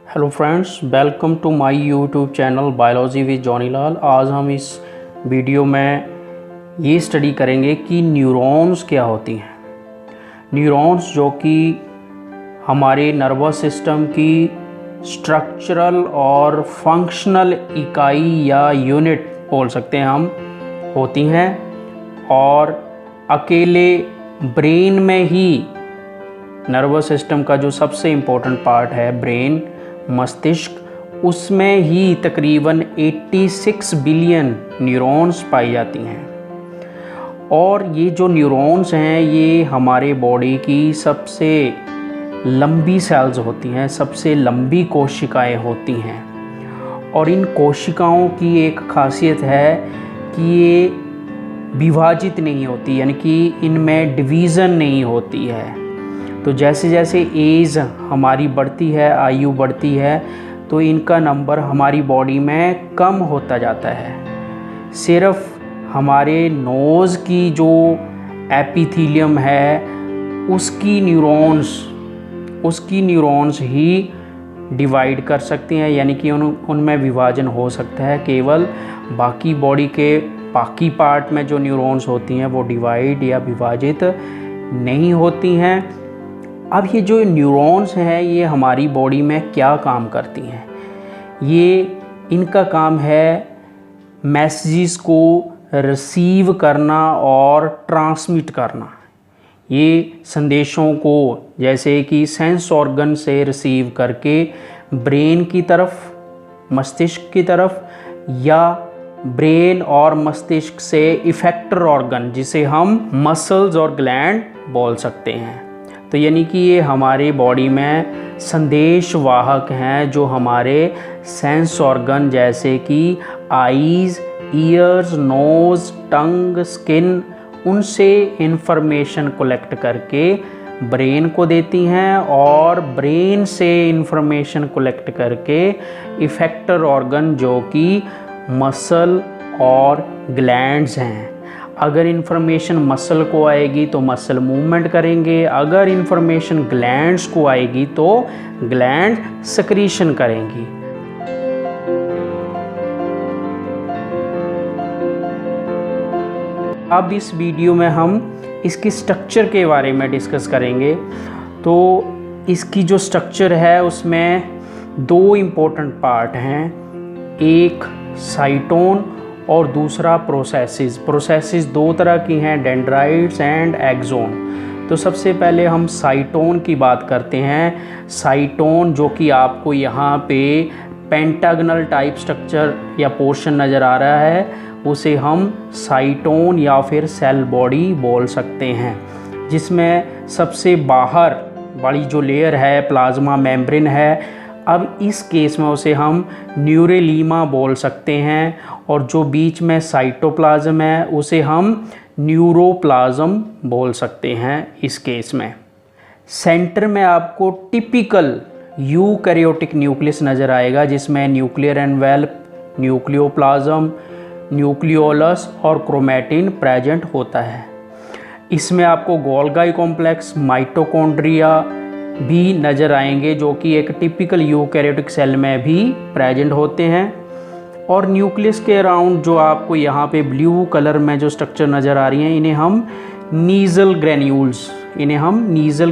Hello friends, welcome to my YouTube channel biology with Johnny Lal. आज हम इस video में ये स्टडी करेंगे कि न्यूरॉन्स क्या होती हैं। न्यूरॉन्स जो कि हमारे नर्वस सिस्टम की स्ट्रक्चरल और फंक्शनल इकाई या यूनिट बोल सकते हैं हम होती हैं, और अकेले ब्रेन में ही नर्वस सिस्टम का जो सबसे इम्पोर्टेंट पार्ट है ब्रेन, मस्तिष्क, उसमें ही तकरीबन 86 बिलियन न्यूरॉन्स पाई जाती हैं। और ये जो न्यूरॉन्स हैं ये हमारे बॉडी की सबसे लंबी सेल्स होती हैं, सबसे लंबी कोशिकाएं होती हैं। और इन कोशिकाओं की एक खासियत है कि ये विभाजित नहीं होती, यानी कि इनमें डिवीज़न नहीं होती है। तो जैसे जैसे एज हमारी बढ़ती है, आयु बढ़ती है, तो इनका नंबर हमारी बॉडी में कम होता जाता है। सिर्फ हमारे नोज़ की जो एपिथेलियम है उसकी न्यूरॉन्स ही डिवाइड कर सकती हैं, यानी कि उनमें विभाजन हो सकता है। केवल बाकी बॉडी के बाकी पार्ट में जो न्यूरॉन्स होती हैं वो डिवाइड या विभाजित नहीं होती हैं। अब ये जो न्यूरॉन्स हैं ये हमारी बॉडी में क्या काम करती हैं? इनका काम है मैसेजेस को रिसीव करना और ट्रांसमिट करना। ये संदेशों को जैसे कि सेंस ऑर्गन से रिसीव करके ब्रेन की तरफ, मस्तिष्क की तरफ, या ब्रेन और मस्तिष्क से इफेक्टर ऑर्गन जिसे हम मसल्स और ग्लैंड बोल सकते हैं। तो यानी कि ये हमारे बॉडी में संदेश वाहक हैं जो हमारे सेंस ऑर्गन जैसे कि आईज़, ईयर्स, नोज़, टंग, स्किन, उनसे इंफॉर्मेशन कलेक्ट करके ब्रेन को देती हैं, और ब्रेन से इंफॉर्मेशन कलेक्ट करके इफेक्टर ऑर्गन जो कि मसल और ग्लैंड्स हैं। अगर इन्फॉर्मेशन मसल को आएगी तो मसल मूवमेंट करेंगे, अगर इन्फॉर्मेशन ग्लैंड्स को आएगी तो ग्लैंड सेक्रीशन करेंगी। अब इस वीडियो में हम इसकी स्ट्रक्चर के बारे में डिस्कस करेंगे। तो इसकी जो स्ट्रक्चर है उसमें दो इम्पोर्टेंट पार्ट हैं, एक साइटोन और दूसरा प्रोसेसेस दो तरह की हैं, डेंड्राइट्स एंड एक्सोन। तो सबसे पहले हम साइटोन की बात करते हैं। साइटोन जो कि आपको यहाँ पे पेंटागनल टाइप स्ट्रक्चर या पोर्शन नज़र आ रहा है, उसे हम साइटोन या फिर सेल बॉडी बोल सकते हैं, जिसमें सबसे बाहर वाली जो लेयर है प्लाज्मा मेम्ब्रेन है। अब इस केस में उसे हम न्यूरेलीमा बोल सकते हैं, और जो बीच में साइटोप्लाज्म है उसे हम न्यूरोप्लाज्म बोल सकते हैं। इस केस में सेंटर में आपको टिपिकल यूकैरियोटिक न्यूक्लियस नज़र आएगा, जिसमें न्यूक्लियर एनवेल्प, न्यूक्लियोप्लाज्म, न्यूक्लियोलस और क्रोमैटिन प्रेजेंट होता है। इसमें आपको गोल्गी कॉम्प्लेक्स, माइटोकॉन्ड्रिया भी नज़र आएंगे जो कि एक टिपिकल यूकैरियोटिक सेल में भी प्रेजेंट होते हैं। और न्यूक्लियस के अराउंड जो आपको यहाँ पे ब्लू कलर में जो स्ट्रक्चर नज़र आ रही हैं इन्हें हम नीजल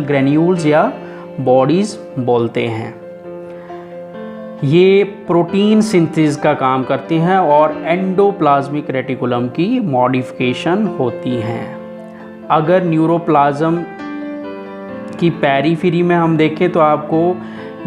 ग्रेन्यूल्स या बॉडीज़ बोलते हैं। ये प्रोटीन सिंथेसिस का काम करती हैं और एंडोप्लाज्मिक रेटिकुलम की मॉडिफिकेशन होती हैं। अगर न्यूरोप्लाज्म की पेरीफेरी में हम देखें तो आपको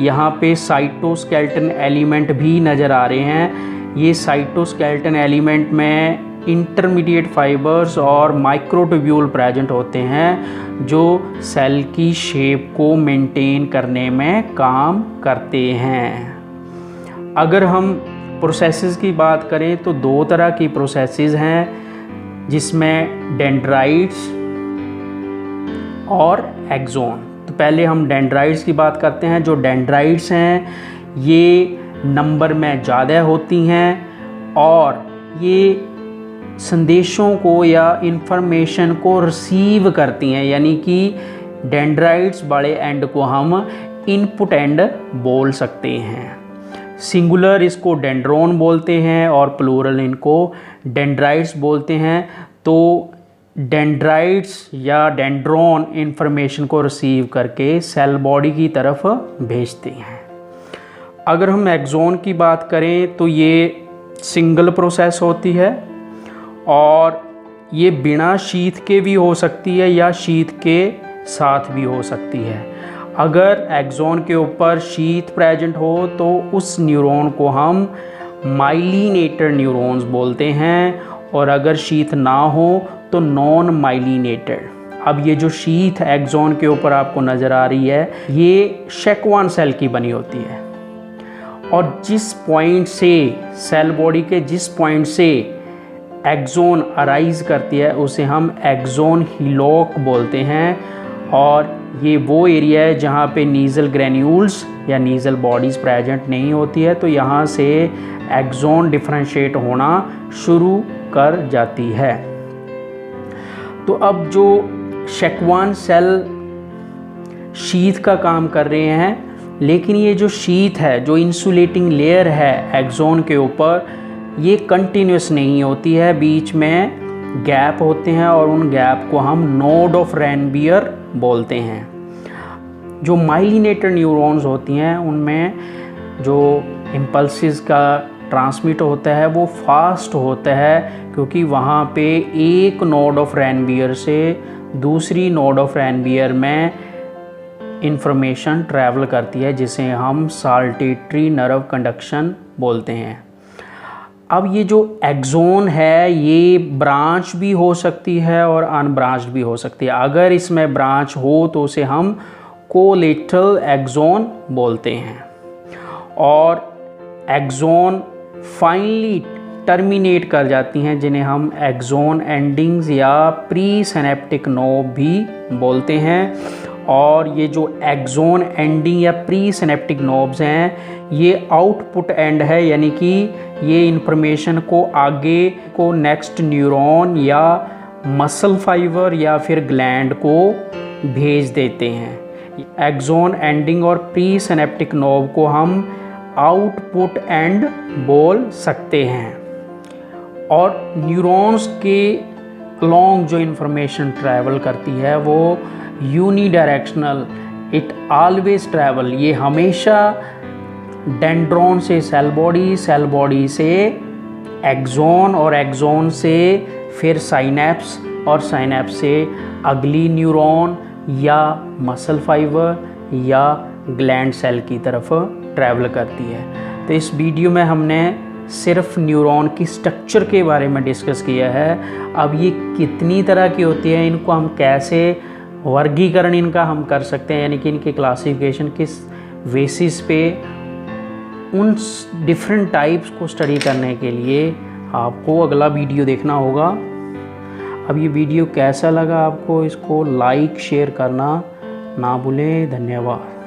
यहाँ पे साइटोस्केलेटन एलिमेंट भी नज़र आ रहे हैं। ये साइटोस्केलेटन एलिमेंट में इंटरमीडिएट फाइबर्स और माइक्रोट्यूब्यूल प्रेजेंट होते हैं जो सेल की शेप को मेंटेन करने में काम करते हैं। अगर हम प्रोसेसेस की बात करें तो दो तरह की प्रोसेसेस हैं, जिसमें डेंड्राइट्स और एक्सोन। तो पहले हम डेंड्राइट्स की बात करते हैं। जो डेंड्राइट्स हैं ये नंबर में ज़्यादा होती हैं और ये संदेशों को या इंफॉर्मेशन को रिसीव करती हैं, यानी कि डेंड्राइट्स बड़े एंड को हम इनपुट एंड बोल सकते हैं। सिंगुलर इसको डेंड्रोन बोलते हैं और प्लूरल इनको डेंड्राइट्स बोलते हैं। तो डेंड्राइट्स या डेंड्रोन इंफॉर्मेशन को रिसीव करके सेल बॉडी की तरफ भेजते हैं। अगर हम एक्सोन की बात करें तो ये सिंगल प्रोसेस होती है और ये बिना शीथ के भी हो सकती है या शीथ के साथ भी हो सकती है। अगर एक्सोन के ऊपर शीथ प्रेजेंट हो तो उस न्यूरॉन को हम माइलिनेटेड न्यूरॉन्स बोलते हैं, और अगर शीथ ना हो तो नॉन माइलिनेटेड। अब ये जो शीथ एक्सोन के ऊपर आपको नज़र आ रही है, ये शेक्वान सेल की बनी होती है, और जिस पॉइंट से सेल बॉडी के जिस पॉइंट से एक्सोन अराइज करती है उसे हम एक्सोन हिलॉक बोलते हैं। और ये वो एरिया है जहाँ पे नीजल ग्रेन्यूल्स या नीजल बॉडीज़ प्रेजेंट नहीं होती है, तो यहाँ से एक्सोन डिफरेंशिएट होना शुरू कर जाती है। तो अब जो शेक्वान सेल शीथ का काम कर रहे हैं, लेकिन ये जो शीथ है, जो इंसुलेटिंग लेयर है एक्सोन के ऊपर, ये कंटिन्यूस नहीं होती है, बीच में गैप होते हैं और उन गैप को हम नोड ऑफ रेनबियर बोलते हैं। जो माइलिनेटेड न्यूरॉन्स होती हैं उनमें जो इम्पल्सिस का ट्रांसमिट होता है वो फास्ट होता है, क्योंकि वहाँ पे एक नोड ऑफ रेनबियर से दूसरी नोड ऑफ रेनबियर में इंफॉर्मेशन ट्रैवल करती है, जिसे हम साल्टेटरी नर्व कंडक्शन बोलते हैं। अब ये जो एक्सोन है ये ब्रांच भी हो सकती है और अनब्रांच्ड भी हो सकती है। अगर इसमें ब्रांच हो तो उसे हम कोलेटरल एक्सोन बोलते हैं, और एक्सोन फाइनली टर्मिनेट कर जाती हैं, जिन्हें हम एक्सोन एंडिंग्स या प्री सिनेप्टिक नोब भी बोलते हैं। और ये जो एक्सोन एंडिंग या प्री सिनेप्टिक नोब्स हैं ये आउटपुट एंड है, यानी कि ये इंफॉर्मेशन को आगे को नेक्स्ट न्यूरॉन या मसल फाइबर या फिर ग्लैंड को भेज देते हैं। एक्सोन एंडिंग और प्री सिनेप्टिक नोब को हम आउटपुट एंड बोल सकते हैं। और न्यूरॉन्स के अलोंग जो इंफॉर्मेशन ट्रैवल करती है वो यूनिडायरेक्शनल, इट ऑलवेज ट्रैवल, ये हमेशा डेंड्रॉन से सेल बॉडी से एक्सोन और एक्सोन से फिर साइनेप्स और साइनेप्स से अगली न्यूरॉन या मसल फाइबर या ग्लैंड सेल की तरफ ट्रैवल करती है। तो इस वीडियो में हमने सिर्फ न्यूरॉन की स्ट्रक्चर के बारे में डिस्कस किया है। अब ये कितनी तरह की होती है, इनको हम कैसे वर्गीकरण इनका हम कर सकते हैं, यानी कि इनकी क्लासिफिकेशन किस बेसिस पे, उन डिफरेंट टाइप्स को स्टडी करने के लिए आपको अगला वीडियो देखना होगा। अब ये वीडियो कैसा लगा आपको, इसको लाइक शेयर करना ना भूलें। धन्यवाद।